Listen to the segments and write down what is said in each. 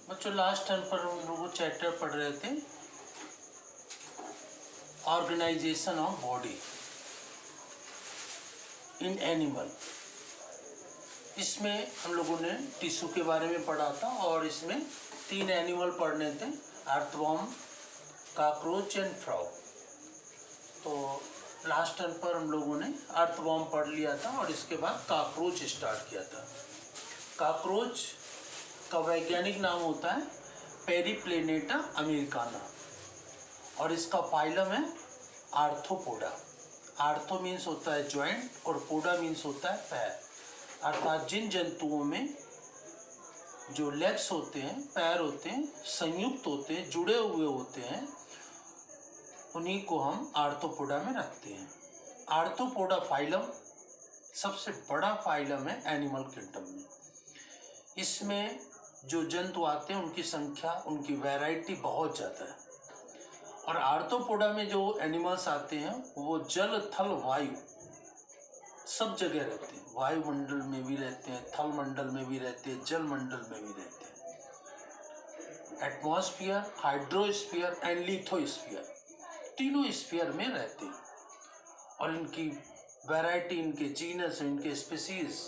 बच्चों last time पर हम लोग चैप्टर पढ़ रहे थे organisation of body in animal. इसमें हम लोगों ने टिश्यू के बारे में पढ़ा था और इसमें 3 एनिमल पढ़ने थे, अर्थवर्म, कॉकरोच एंड फ्रॉग। तो लास्ट टाइम पर हम लोगों ने अर्थवर्म पढ़ लिया था और इसके बाद कॉकरोच स्टार्ट किया था। कॉकरोच का वैज्ञानिक नाम होता है पेरिप्लेनेटा अमेरिकाना और इसका फाइलम है आर्थ्रोपोडा। आर्थो मीन्स होता है जॉइंट और पोडा मीन्स होता है पैर, अर्थात जिन जंतुओं में जो लेग्स होते हैं, पैर होते हैं, संयुक्त होते हैं, जुड़े हुए होते हैं, उन्हीं को हम आर्थ्रोपोडा में रखते हैं। आर्थ्रोपोडा फाइलम सबसे बड़ा फाइलम है एनिमल किंगडम में। इसमें जो जंतु आते हैं उनकी संख्या, उनकी वैरायटी बहुत ज़्यादा है। और आर्थ्रोपोडा में जो एनिमल्स आते हैं वो जल, थल, वायु सब जगह रहते हैं। वायुमंडल में भी रहते हैं, थल मंडल में भी रहते हैं, जल मंडल में भी रहते हैं। एटमॉस्फेयर, हाइड्रोस्फीयर एंड लिथोस्फीयर, तीनों स्फीयर में रहते हैं। और इनकी वैरायटी, इनके जीनस, इनके स्पीसीज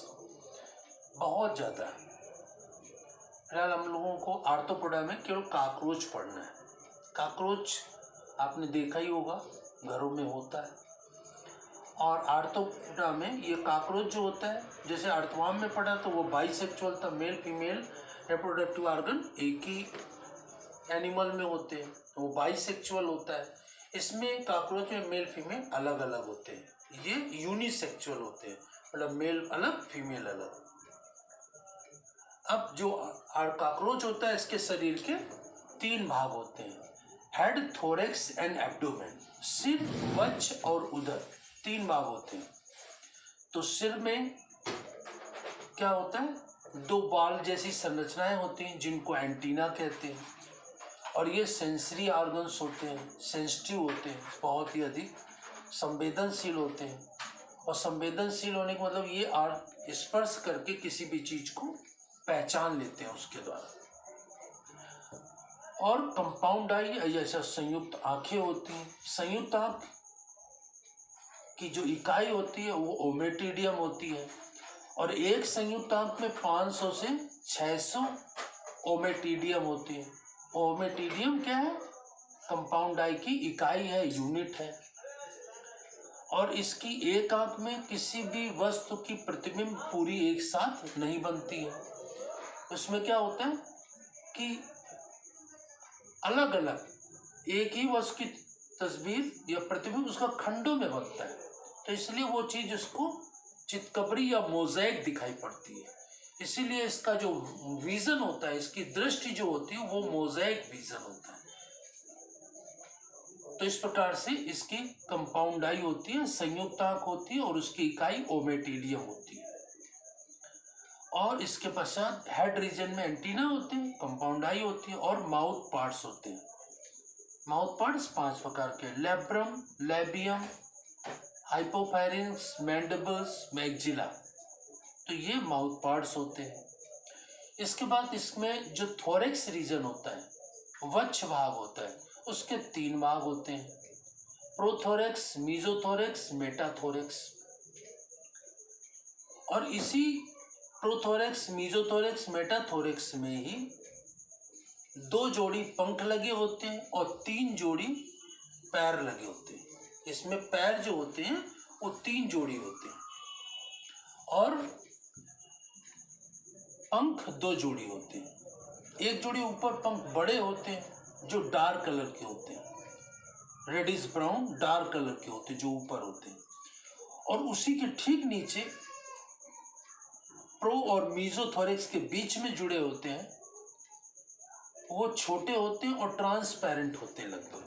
बहुत ज़्यादा है। फिलहाल हम लोगों को आर्थ्रोपोडा में केवल कॉकरोच पढ़ना है। कॉकरोच आपने देखा ही होगा, घरों में होता है। और आर्थ्रोपोडा में ये कॉकरोच जो होता है, जैसे अर्थवर्म में पढ़ा तो वो बाइसेक्सुअल था, मेल फीमेल रिप्रोडक्टिव ऑर्गन एक ही एनिमल में होते हैं, तो वो बाइसेक्सुअल होता है। इसमें कॉकरोच में मेल फीमेल अलग अलग होते हैं, ये यूनिसेक्सुअल होते हैं, मतलब मेल अलग फीमेल अलग। अब जो कॉकरोच होता है इसके शरीर के 3 भाग होते हैं, हेड, थोरेक्स एंड एब्डोमेन। सिर, वक्ष और उदर 3 भाग होते हैं। तो सिर में क्या होता है, 2 बाल जैसी संरचनाएं होती हैं जिनको एंटीना कहते हैं। और ये सेंसरी ऑर्गन्स होते हैं, सेंसिटिव होते हैं, बहुत ही अधिक संवेदनशील होते हैं। और संवेदनशील होने का मतलब ये स्पर्श करके किसी भी चीज को पहचान लेते हैं उसके द्वारा। और कंपाउंड आई जैसा संयुक्त आंखें होती हैं। संयुक्त आंख की जो इकाई होती है वो ओमेटिडियम होती है। और एक संयुक्त आंख में 500 से 600 ओमेटिडियम होती है। ओमेटिडियम क्या है, कंपाउंड आई की इकाई है, यूनिट है। और इसकी एक आंख में किसी भी वस्तु की प्रतिबिंब पूरी एक साथ नहीं बनती है। उसमें क्या होता है कि अलग अलग एक ही वस्तु की तस्वीर या प्रतिबिंब उसका खंडों में बनता है, तो इसलिए वो चीज उसको चितकबरी या मोज़ेक दिखाई पड़ती है। इसीलिए इसका जो विजन होता है, इसकी दृष्टि जो होती है वो मोज़ेक विजन होता है। तो इस प्रकार से इसकी कंपाउंड आई होती है, संयुक्त आंख होती है और उसकी इकाई ओमेटिडियम होती है। और इसके पश्चात हेड रीजन में एंटीना होते हैं, कंपाउंड आई होती है और माउथ पार्ट्स होते हैं। माउथ पार्ट्स 5 प्रकार के, labrum, labium, hypopharynx, mandibles, maxilla. तो ये माउथ पार्ट्स होते हैं। इसके बाद इसमें जो थोरेक्स रीजन होता है, वक्ष भाग होता है, उसके 3 भाग होते हैं, प्रोथोरेक्स, मीजोथोरेक्स, मेटाथोरेक्स। और इसी प्रोथोरेक्स, मीजोथोरेक्स, मेटाथोरेक्स में ही 2 जोड़ी पंख लगे होते हैं और 3 जोड़ी पैर लगे होते हैं। इसमें पैर जो होते हैं वो 3 जोड़ी होते हैं और पंख 2 जोड़ी होते हैं। एक जोड़ी ऊपर पंख बड़े होते हैं जो डार्क कलर के होते हैं, रेडिश ब्राउन डार्क कलर के होते हैं जो ऊपर होते हैं। और उसी के ठीक नीचे प्रो और मीजोथोरेक्स के बीच में जुड़े होते हैं, वो छोटे होते हैं और ट्रांसपेरेंट होते हैं लगभग।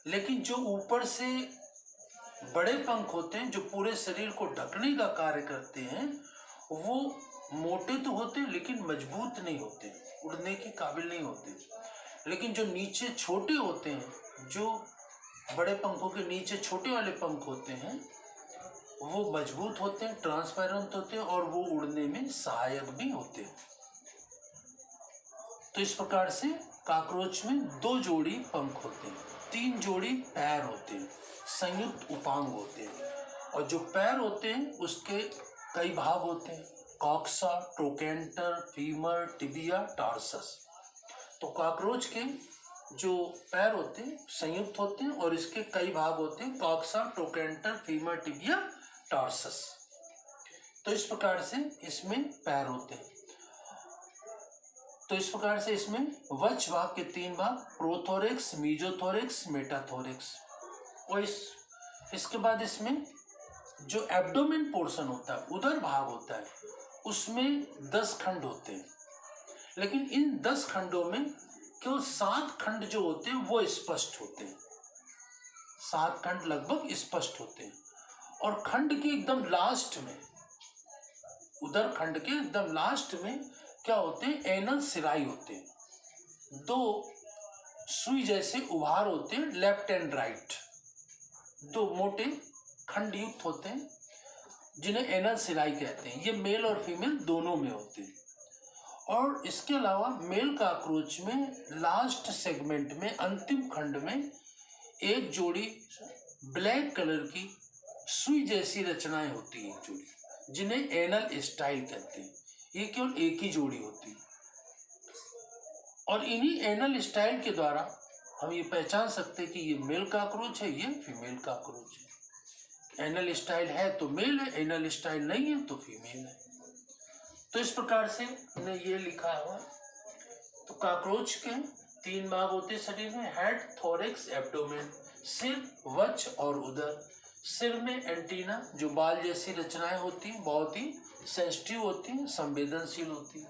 लेकिन जो ऊपर से बड़े पंख होते हैं जो पूरे शरीर को ढकने का कार्य करते हैं, वो मोटे तो होते हैं लेकिन मजबूत नहीं होते, उड़ने के काबिल नहीं होते। लेकिन जो नीचे छोटे होते हैं, जो बड़े पंखों के नीचे छोटे वाले पंख होते हैं, वो मजबूत होते हैं, ट्रांसपेरेंट होते हैं और वो उड़ने में सहायक भी होते हैं। तो इस प्रकार से कॉकरोच में 2 जोड़ी पंख होते हैं, 3 जोड़ी पैर होते हैं, संयुक्त उपांग होते हैं। और जो पैर होते हैं उसके कई भाग होते हैं, coxa, trochanter, femur, tibia, tarsus. तो कॉकरोच के जो पैर होते हैं संयुक्त होते हैं और इसके कई भाग होते हैं, coxa, trochanter, femur, tibia, tarsus. तो इस प्रकार से इसमें पैर होते हैं। तो इस प्रकार से इसमें वक्ष भाग के 3 भाग, प्रोथोरेक्स, मीजोथोरेक्स, मेटाथोरेक्स। और इसके बाद इसमें जो एब्डोमेन पोर्शन होता है, उदर भाग होता है, उसमें 10 खंड होते हैं। लेकिन इन 10 खंडों में केवल 7 खंड जो होते हैं वो स्पष्ट होते हैं, 7 खंड लगभग स्पष्ट होते हैं। और खंड के एकदम लास्ट में, उदर खंड के एकदम लास्ट में क्या होते हैं, एनल सिराई होते हैं, 2 सुई जैसे उभार होते हैं, लेफ्ट एंड राइट, 2 मोटे खंड युक्त होते हैं जिन्हें एनल सिराई कहते हैं। ये मेल और फीमेल दोनों में होते हैं। और इसके अलावा मेल कॉकरोच में लास्ट सेगमेंट में, अंतिम खंड में, एक जोड़ी ब्लैक कलर की सुई जैसी रचनाएं होती हैं, जोड़ी, जिन्हें एनल स्टाइल कहते हैं। ये केवल एक ही जोड़ी होती है। और इन्हीं एनल स्टाइल के द्वारा हम ये पहचान सकते हैं कि ये मेल कॉकरोच है, ये फीमेल कॉकरोच है। एनल स्टाइल है तो मेल है, एनल स्टाइल नहीं है तो फीमेल है। तो इस प्रकार से हमने ये लिखा हुआ। तो कॉकरोच के 3 भाग होते हैं शरीर में, हेड, थोरेक्स, एब्डोमेन, सिर, वक्ष और उदर। सिर में एंटीना, जो बाल जैसी रचनाएं होती हैं, बहुत ही सेंसिटिव होती हैं, संवेदनशील होती है।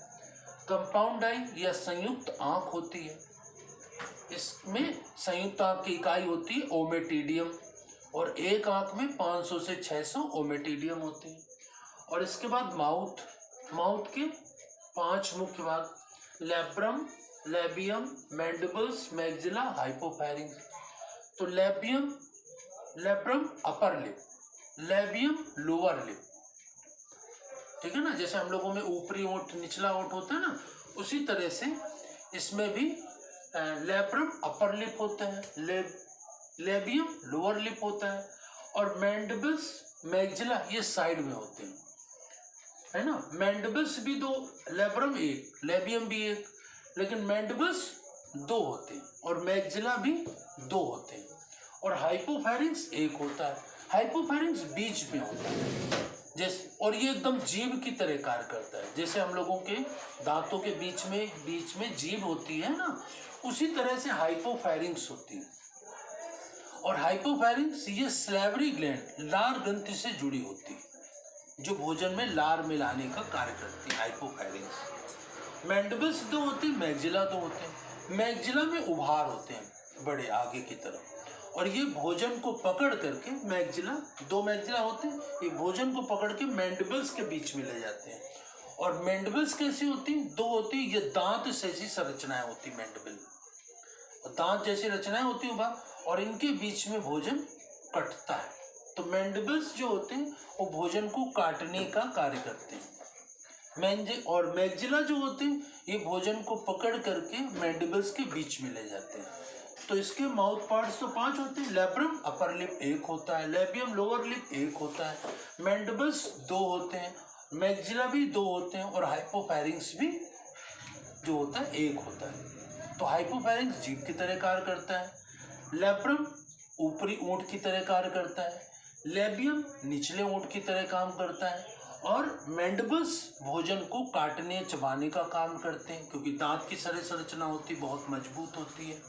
कंपाउंड आई या संयुक्त आंख होती है, इसमें संयुक्त आंख की इकाई होती है ओमेटिडियम, और एक आंख में 500 से 600 ओमेटिडियम होते हैं। और इसके बाद माउथ, माउथ के 5 मुख्य भाग, labrum, labium, mandibles, maxilla, hypopharynx. तो labrum upper lip, labium lower lip, ठीक है ना। जैसे हम लोगों में ऊपरी ओंठ निचला ओंठ होता है ना, उसी तरह से इसमें भी लैब्रम अपर लिप होता है, लेबियम लोअर लिप होता है, और मैंडिबल्स, मैक्सिला ये साइड में होते हैं, है ना। मैंडिबल्स भी 2, लैब्रम 1, लेबियम भी 1, लेकिन मैंडिबल्स 2 होते हैं और मैक्सिला भी 2 होते हैं। और हाइपोफैरिंक्स 1 होता है। हाइपोफैरिंक्स बीच में होता है जैसे, और ये एकदम जीभ की तरह कार्य करता है। जैसे हम लोगों के दांतों के बीच में जीभ होती है ना, उसी तरह से हाइपोफैरिंक्स होती है। और हाइपोफैरिंक्स ये सैलिवरी ग्लैंड, लार ग्रंथि से जुड़ी होती है, जो भोजन में लार मिलाने का कार्य करती है, हाइपोफैरिंक्स। मैंडिबल्स 2 होते हैं, मैक्सिला 2 होते हैं। मैक्सिला में उभार होते हैं बड़े आगे की तरफ, और ये भोजन को पकड़ करके, मैक्सिला 2 मैक्सिला होते हैं, ये भोजन को पकड़ के मैंडिबल्स के बीच में ले जाते हैं। और मैंडिबल्स कैसी होती हैं, 2 होती है, ये दांत जैसी संरचनाएं होती है मैंडिबल, दांत जैसी रचनाएं होती है, और इनके बीच में भोजन कटता है। तो मैंडिबल्स जो होते हैं वो भोजन को काटने का कार्य करते हैं। और मैक्सिला जो होते हैं ये भोजन को पकड़ करके मैंडिबल्स के बीच में ले जाते हैं। तो इसके माउथ पार्ट्स तो 5 होते हैं। लैब्रम अपर लिप 1 होता है, लेबियम लोअर लिप 1 होता है, मैंडिबल्स 2 होते हैं, मैक्सिला भी 2 होते हैं, और हाइपोफैरिंक्स भी जो होता है 1 होता है। तो हाइपोफैरिंक्स जीभ की तरह कार्य करता है, लैब्रम ऊपरी ओंठ की तरह कार्य करता है, लेबियम निचले ओंठ की तरह काम करता है, और मैंडिबल्स भोजन को काटने चबाने का काम करते हैं, क्योंकि दांत की संरचना होती है, बहुत मजबूत होती है।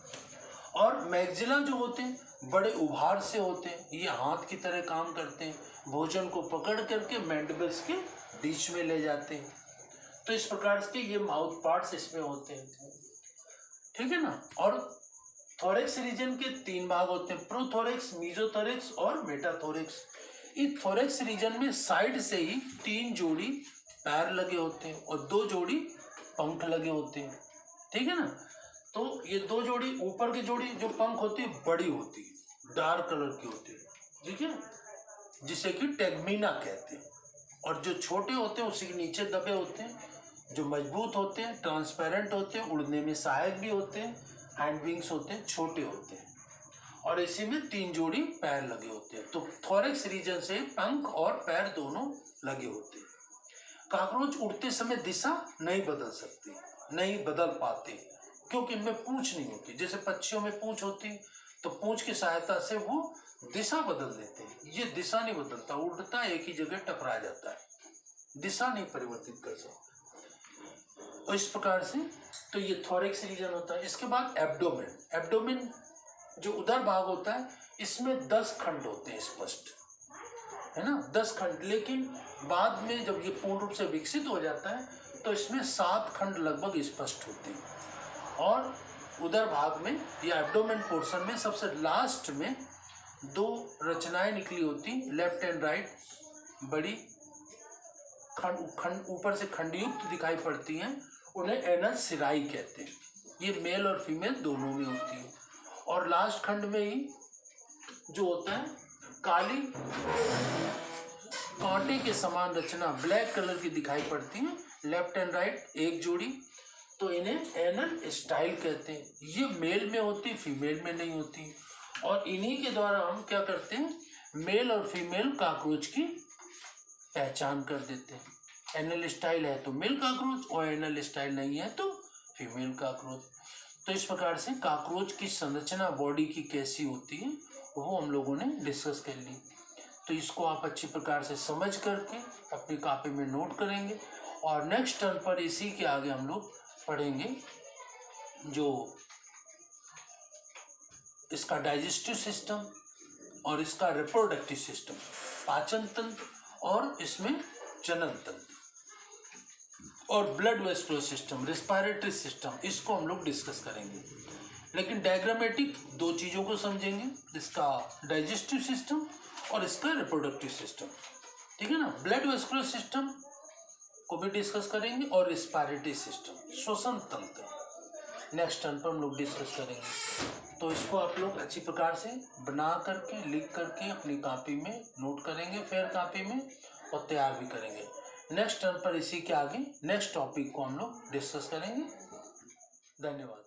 और मैक्सिला जो होते हैं बड़े उभार से होते हैं, ये हाथ की तरह काम करते हैं, भोजन को पकड़ करके मैंडिबल्स के बीच में ले जाते हैं। तो इस प्रकार के ये माउथ पार्ट्स इसमें होते हैं, ठीक है ना। और थोरेक्स रीजन के 3 भाग होते हैं, प्रोथोरेक्स, मीजोथोरेक्स और मेटाथोरेक्स। इस थोरेक्स रीजन में साइड से ही 3 जोड़ी पैर लगे होते हैं और 2 जोड़ी पंख लगे होते हैं, ठीक है ना। तो ये 2 जोड़ी, ऊपर की जोड़ी जो पंख होती है बड़ी होती है, डार्क कलर की होती है, ठीक है, जिसे कि टेगमीना कहते हैं। और जो छोटे होते हैं उसी के नीचे दबे होते हैं, जो मजबूत होते हैं, ट्रांसपेरेंट होते हैं, उड़ने में सहायक भी होते हैं, हैंड विंग्स होते हैं, छोटे होते हैं, और इसी में 3 जोड़ी पैर लगे होते हैं। तो थोरैक्स रीजन से पंख और पैर दोनों लगे होते हैं। कॉकरोच उड़ते समय दिशा नहीं बदल सकते, नहीं बदल पाते, क्योंकि इनमें पूंछ नहीं होती। जैसे पक्षियों में पूंछ होती, तो पूंछ की सहायता से वो दिशा बदल देते हैं। ये दिशा नहीं बदलता, उड़ता एक ही जगह टकरा जाता है, दिशा नहीं परिवर्तित कर सकता। और इस प्रकार से तो ये थोरैक्स रीजन होता है। इसके बाद एब्डोमेन। एब्डोमेन जो उदर भाग होता है, इसमें 10 खंड होते हैं स्पष्ट, है ना, 10 खंड। लेकिन बाद में जब ये पूर्ण रूप से विकसित हो जाता है तो इसमें 7 खंड लगभग स्पष्ट होते हैं। और उदर भाग में या एब्डोमेन पोर्शन में सबसे लास्ट में 2 रचनाएं निकली होती, लेफ्ट एंड राइट, बड़ी खंड ऊपर से खंडयुक्त दिखाई पड़ती हैं, उन्हें एनस सिराई कहते हैं। ये मेल और फीमेल दोनों में होती है। और लास्ट खंड में ही जो होता है काली कांटे के समान रचना ब्लैक कलर की दिखाई पड़ती है, लेफ्ट एंड राइट एक जोड़ी, तो इन्हें एनल स्टाइल कहते हैं। ये मेल में होती, फीमेल में नहीं होती। और इन्हीं के द्वारा हम क्या करते हैं, मेल और फीमेल कॉकरोच की पहचान कर देते हैं। एनल स्टाइल है तो मेल कॉकरोच, और एनल स्टाइल नहीं है तो फीमेल कॉकरोच। तो इस प्रकार से कॉकरोच की संरचना बॉडी की कैसी होती है वो हम लोगों ने डिस्कस कर ली। तो इसको आप अच्छी प्रकार से समझ करके अपनी कॉपी में नोट करेंगे, और नेक्स्ट टर्न पर इसी के आगे हम लोग पढ़ेंगे जो इसका डाइजेस्टिव सिस्टम और इसका रिप्रोडक्टिव सिस्टम, पाचन तंत्र, और इसमें जनन तंत्र, और blood vascular system, respiratory system, इसको हम लोग डिस्कस करेंगे। लेकिन डायग्रामेटिक 2 चीज़ों को समझेंगे, इसका डाइजेस्टिव सिस्टम और इसका रिप्रोडक्टिव सिस्टम, ठीक है ना। ब्लड वेस्कुलर सिस्टम को भी डिस्कस करेंगे, और रेस्पिरेटरी सिस्टम, श्वसन तंत्र नेक्स्ट टर्न पर हम लोग डिस्कस करेंगे। तो इसको आप लोग अच्छी प्रकार से बना करके, लिख करके अपनी कॉपी में नोट करेंगे, फेयर कॉपी में, और तैयार भी करेंगे। नेक्स्ट टर्न पर इसी के आगे नेक्स्ट टॉपिक को हम लोग डिस्कस करेंगे। धन्यवाद।